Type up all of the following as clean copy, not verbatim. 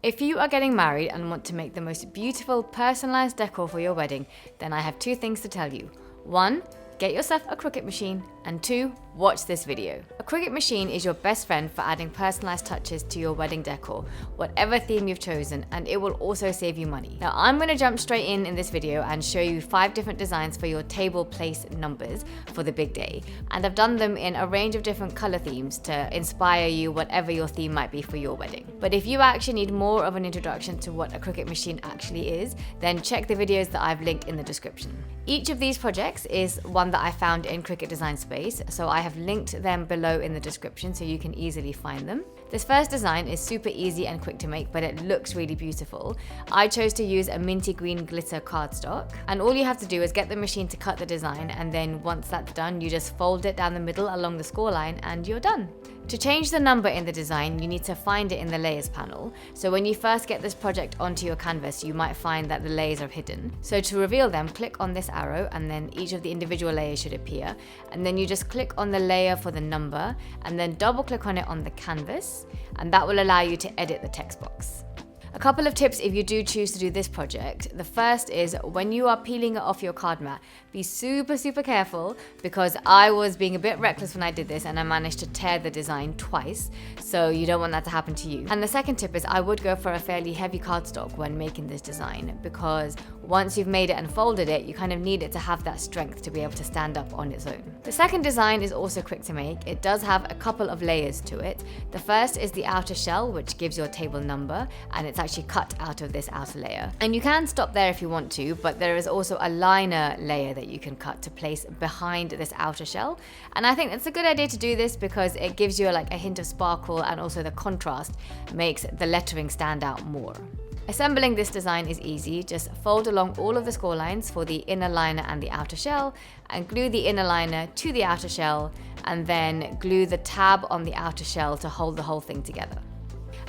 If you are getting married and want to make the most beautiful personalized decor for your wedding, then I have two things to tell you. 1, get yourself a Cricut machine, and 2, watch this video. A Cricut machine is your best friend for adding personalized touches to your wedding decor, whatever theme you've chosen, and it will also save you money. Now I'm going to jump straight in this video and show you 5 different designs for your table place numbers for the big day, and I've done them in a range of different color themes to inspire you whatever your theme might be for your wedding. But if you actually need more of an introduction to what a Cricut machine actually is, then check the videos that I've linked in the description. Each of these projects is one that I found in Cricut Design Space, so I have linked them below in the description so you can easily find them. This first design is super easy and quick to make, but it looks really beautiful. I chose to use a minty green glitter cardstock, and all you have to do is get the machine to cut the design, and then once that's done, you just fold it down the middle along the score line and you're done. To change the number in the design, you need to find it in the layers panel. So when you first get this project onto your canvas, you might find that the layers are hidden. So to reveal them, click on this arrow and then each of the individual layers should appear. And then you just click on the layer for the number and then double click on it on the canvas, and that will allow you to edit the text box. A couple of tips if you do choose to do this project. The first is when you are peeling it off your card mat, be super careful, because I was being a bit reckless when I did this and I managed to tear the design twice, so you don't want that to happen to you. And the second tip is I would go for a fairly heavy cardstock when making this design, because once you've made it and folded it, you kind of need it to have that strength to be able to stand up on its own. The second design is also quick to make. It does have a couple of layers to it. The first is the outer shell, which gives your table number, and it's actually cut out of this outer layer. And you can stop there if you want to, but there is also a liner layer that you can cut to place behind this outer shell. And I think it's a good idea to do this because it gives you like a hint of sparkle, and also the contrast makes the lettering stand out more. Assembling this design is easy. Just fold along all of the score lines for the inner liner and the outer shell, and glue the inner liner to the outer shell, and then glue the tab on the outer shell to hold the whole thing together.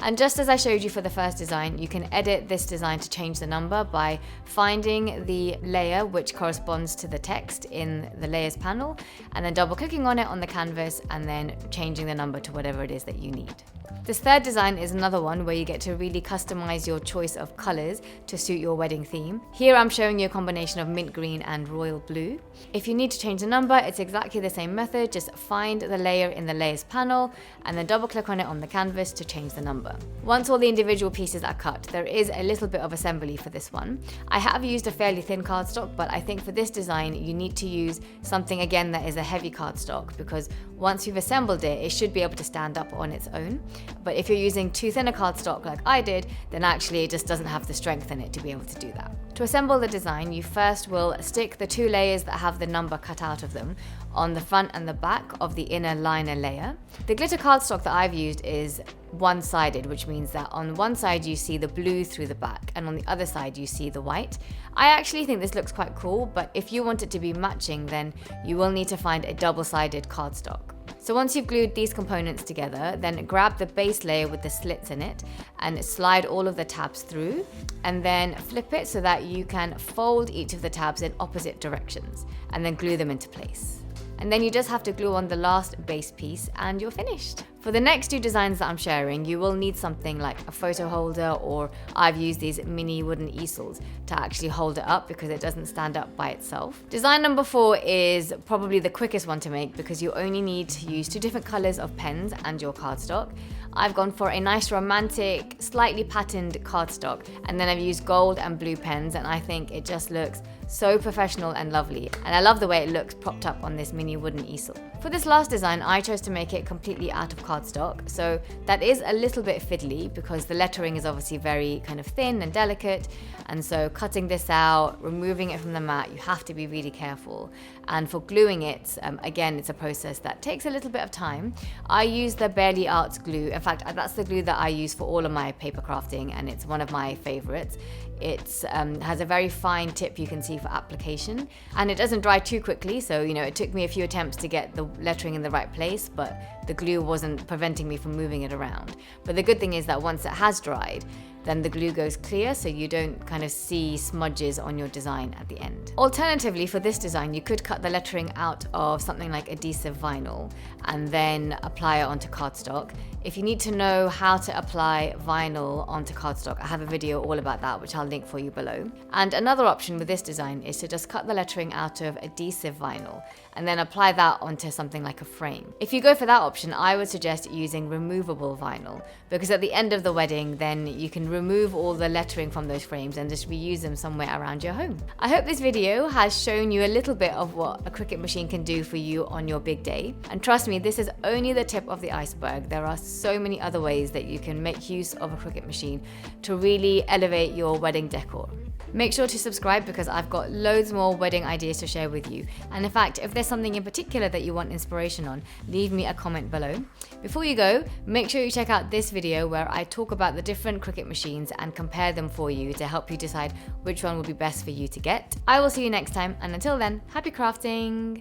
And just as I showed you for the first design, you can edit this design to change the number by finding the layer which corresponds to the text in the layers panel, and then double clicking on it on the canvas and then changing the number to whatever it is that you need. This third design is another one where you get to really customize your choice of colors to suit your wedding theme. Here I'm showing you a combination of mint green and royal blue. If you need to change the number, it's exactly the same method. Just find the layer in the layers panel and then double click on it on the canvas to change the number. Once all the individual pieces are cut, there is a little bit of assembly for this one. I have used a fairly thin cardstock, but I think for this design you need to use something again that is a heavy cardstock, because once you've assembled it, it should be able to stand up on its own. But if you're using too thin a cardstock like I did, then actually it just doesn't have the strength in it to be able to do that. To assemble the design, you first will stick the 2 layers that have the number cut out of them on the front and the back of the inner liner layer. The glitter cardstock that I've used is one-sided, which means that on one side you see the blue through the back, and on the other side you see the white. I actually think this looks quite cool, but if you want it to be matching, then you will need to find a double-sided cardstock. So once you've glued these components together, then grab the base layer with the slits in it and slide all of the tabs through, and then flip it so that you can fold each of the tabs in opposite directions and then glue them into place. And then you just have to glue on the last base piece and you're finished. For the next 2 designs that I'm sharing, you will need something like a photo holder, or I've used these mini wooden easels to actually hold it up because it doesn't stand up by itself. Design number 4 is probably the quickest one to make because you only need to use 2 different colors of pens and your cardstock. I've gone for a nice romantic, slightly patterned cardstock, and then I've used gold and blue pens, and I think it just looks so professional and lovely, and I love the way it looks propped up on this mini wooden easel. For this last design, I chose to make it completely out of cardstock, so that is a little bit fiddly because the lettering is obviously very kind of thin and delicate, and so cutting this out, removing it from the mat, you have to be really careful. And for gluing it, again, it's a process that takes a little bit of time. I use the Barely Arts glue. In fact, that's the glue that I use for all of my paper crafting, and it's one of my favorites. It has a very fine tip you can see for application, and it doesn't dry too quickly, so it took me a few attempts to get the lettering in the right place, but the glue wasn't preventing me from moving it around. But the good thing is that once it has dried, then the glue goes clear so you don't kind of see smudges on your design at the end. Alternatively, for this design, you could cut the lettering out of something like adhesive vinyl and then apply it onto cardstock. If you need to know how to apply vinyl onto cardstock, I have a video all about that, which I'll link for you below. And another option with this design is to just cut the lettering out of adhesive vinyl and then apply that onto something like a frame. If you go for that option, I would suggest using removable vinyl, because at the end of the wedding, then you can remove all the lettering from those frames and just reuse them somewhere around your home. I hope this video has shown you a little bit of what a Cricut machine can do for you on your big day. And trust me, this is only the tip of the iceberg. There are so many other ways that you can make use of a Cricut machine to really elevate your wedding decor. Make sure to subscribe because I've got loads more wedding ideas to share with you. And in fact, if there's something in particular that you want inspiration on, leave me a comment below. Before you go, make sure you check out this video where I talk about the different Cricut machines and compare them for you to help you decide which one will be best for you to get. I will see you next time, and until then, happy crafting!